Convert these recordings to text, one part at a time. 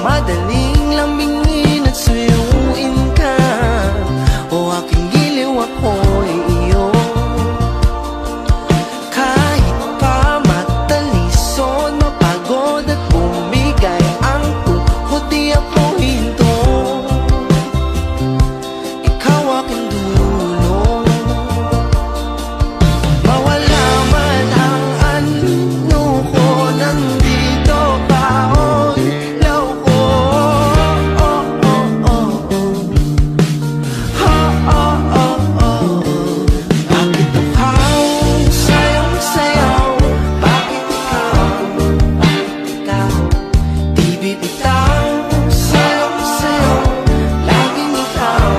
madaling lambingin at suyuin ka. O aking giliw, ako'y iyo. Kahit pa matalison, mapagod at bumigay ang tuhod, di ako hinto. Ikaw aking dulo. Mawala man ang ano ko, nandito pa o ilaw ko. Oh, oh, oh, oh. Ha, oh, oh, oh. Bakit uhaw sayong sayaw? Bakit ikaw? Di bibitaw sayong sayaw, laging ikaw.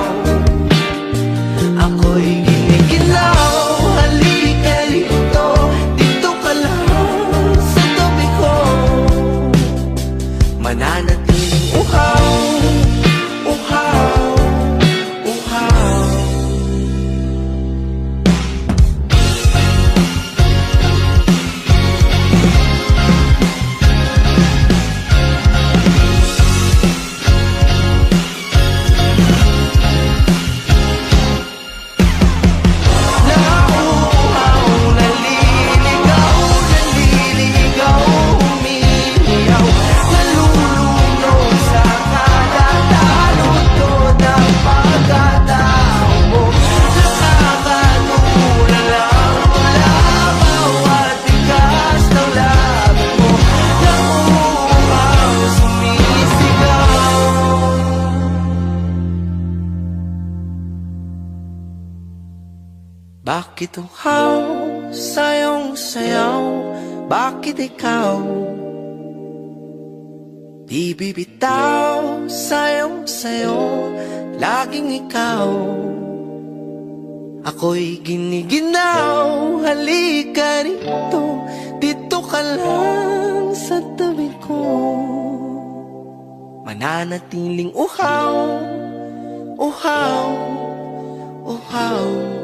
Ako'y giniginaw, halika rito, dito ka lang sa tabi ko. Mananatiling uhaw, uhaw, uhaw. Nauuhaw, naliligaw, naliligaw, umiiyaw, nalulunod sa kadatalutod ang pagkatao mo. Nakakatulala mula bawat tigas ng labi mo. Nauuhaw, sumisigaw. Bakit uhaw sayong sayaw? Bakit ikaw? Di bibitaw sayong sayo, laging ikaw. Ako'y giniginaw, halika rito, dito ka lang sa tabi ko. Mananatiling uhaw, uhaw, uhaw.